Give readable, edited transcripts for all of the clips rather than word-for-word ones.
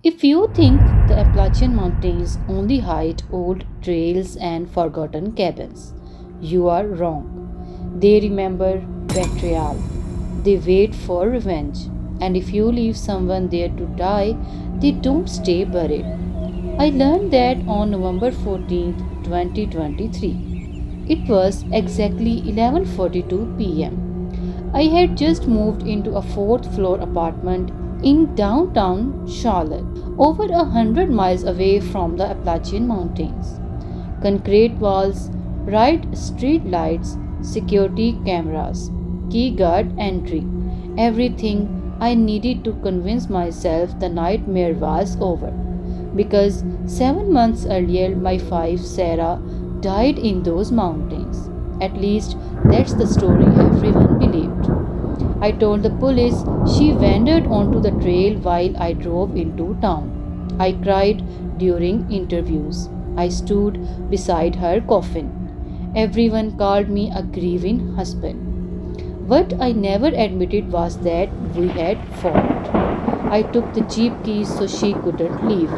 If you think the Appalachian Mountains only hide old trails and forgotten cabins, you are wrong. They remember betrayal. They wait for revenge. And if you leave someone there to die, they don't stay buried. I learned that on November 14th, 2023. It was exactly 11:42 p.m. I had just moved into a fourth floor apartment in downtown Charlotte, over 100 miles away from the Appalachian Mountains. Concrete walls, bright street lights, security cameras, key guard entry, everything I needed to convince myself the nightmare was over. Because 7 months earlier, my wife Sarah died in those mountains. At least that's the story everyone believed. I told the police she wandered onto the trail while I drove into town. I cried during interviews. I stood beside her coffin. Everyone called me a grieving husband. What I never admitted was that we had fought. I took the jeep keys so she couldn't leave.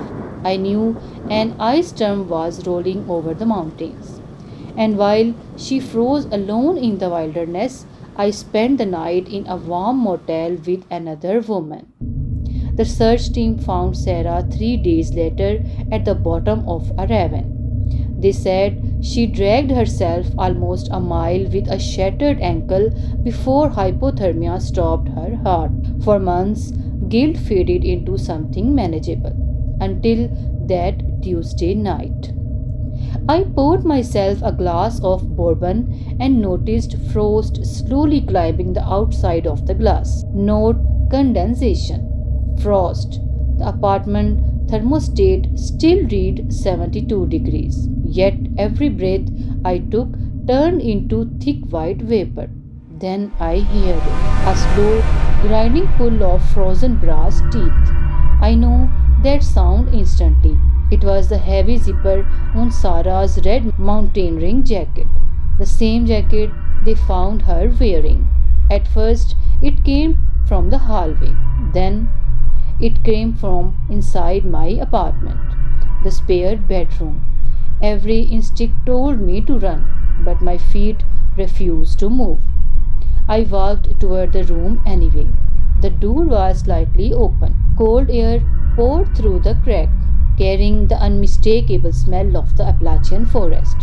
I knew an ice storm was rolling over the mountains. And while she froze alone in the wilderness, I spent the night in a warm motel with another woman. The search team found Sarah 3 days later at the bottom of a ravine. They said she dragged herself almost a mile with a shattered ankle before hypothermia stopped her heart. For months, guilt faded into something manageable until that Tuesday night. I poured myself a glass of bourbon and noticed frost slowly climbing the outside of the glass. Note condensation. Frost. The apartment thermostat still read 72 degrees. Yet every breath I took turned into thick white vapor. Then I heard it. A slow, grinding pull of frozen brass teeth. I know that sound instantly. It was the heavy zipper on Sarah's red mountaineering jacket, the same jacket they found her wearing. At first, it came from the hallway. Then, it came from inside my apartment, the spare bedroom. Every instinct told me to run, but my feet refused to move. I walked toward the room anyway. The door was slightly open. Cold air poured through the crack, carrying the unmistakable smell of the Appalachian forest.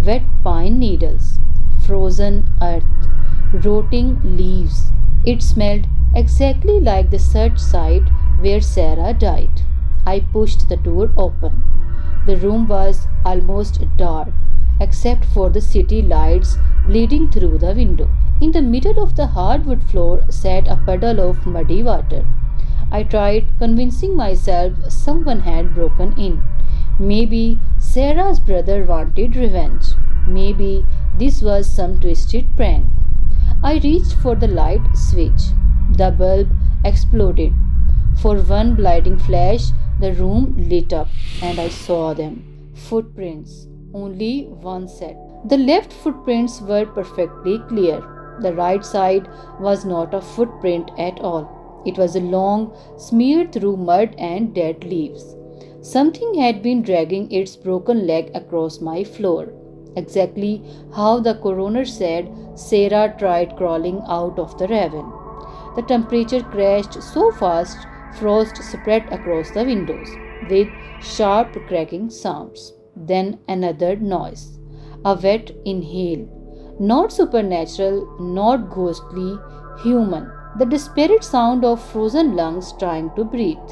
Wet pine needles, frozen earth, rotting leaves. It smelled exactly like the search site where Sarah died. I pushed the door open. The room was almost dark, except for the city lights bleeding through the window. In the middle of the hardwood floor sat a puddle of muddy water. I tried convincing myself someone had broken in. Maybe Sarah's brother wanted revenge. Maybe this was some twisted prank. I reached for the light switch. The bulb exploded. For one blinding flash, the room lit up and I saw them. Footprints. Only one set. The left footprints were perfectly clear. The right side was not a footprint at all. It was a long, smeared through mud and dead leaves. Something had been dragging its broken leg across my floor. Exactly how the coroner said Sarah tried crawling out of the ravine. The temperature crashed so fast, frost spread across the windows, with sharp cracking sounds. Then another noise. A wet inhale. Not supernatural, not ghostly, human. The desperate sound of frozen lungs trying to breathe.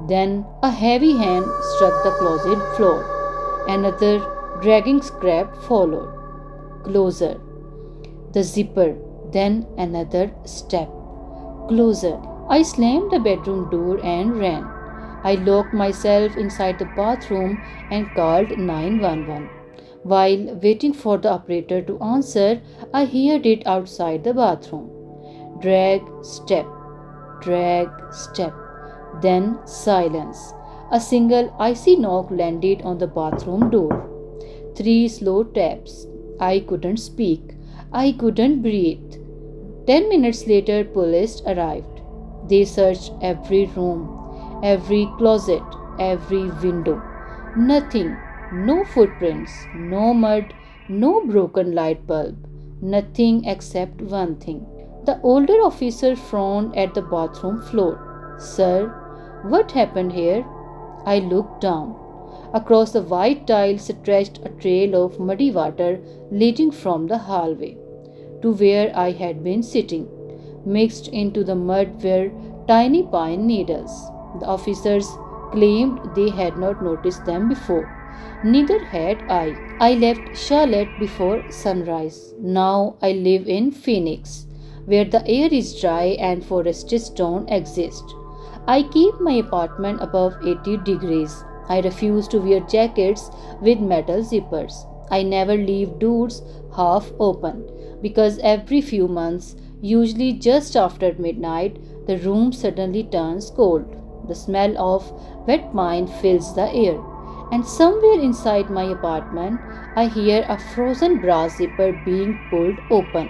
Then a heavy hand struck the closet floor. Another dragging scrap followed. Closer. The zipper. Then another step. Closer. I slammed the bedroom door and ran. I locked myself inside the bathroom and called 911. While waiting for the operator to answer, I heard it outside the bathroom. Drag, step, drag, step. Then silence. A single icy knock landed on the bathroom door. 3 slow taps. I couldn't speak. I couldn't breathe. 10 minutes later, police arrived. They searched every room. every closet, every window. Nothing, no footprints, no mud, no broken light bulb, nothing except one thing. The older officer frowned at the bathroom floor. Sir, what happened here? I looked down. Across the white tiles stretched a trail of muddy water leading from the hallway to where I had been sitting. Mixed into the mud were tiny pine needles. The officers claimed they had not noticed them before. Neither had I. I left Charlotte before sunrise. Now I live in Phoenix, where the air is dry and forests don't exist. I keep my apartment above 80 degrees. I refuse to wear jackets with metal zippers. I never leave doors half open because every few months, usually just after midnight, the room suddenly turns cold. The smell of wet pine fills the air, and somewhere inside my apartment, I hear a frozen brass zipper being pulled open.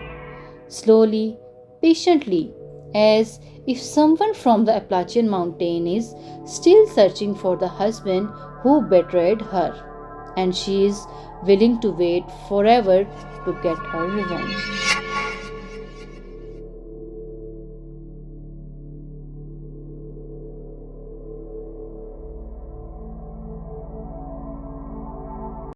Slowly, patiently, as if someone from the Appalachian Mountains is still searching for the husband who betrayed her, and she is willing to wait forever to get her revenge.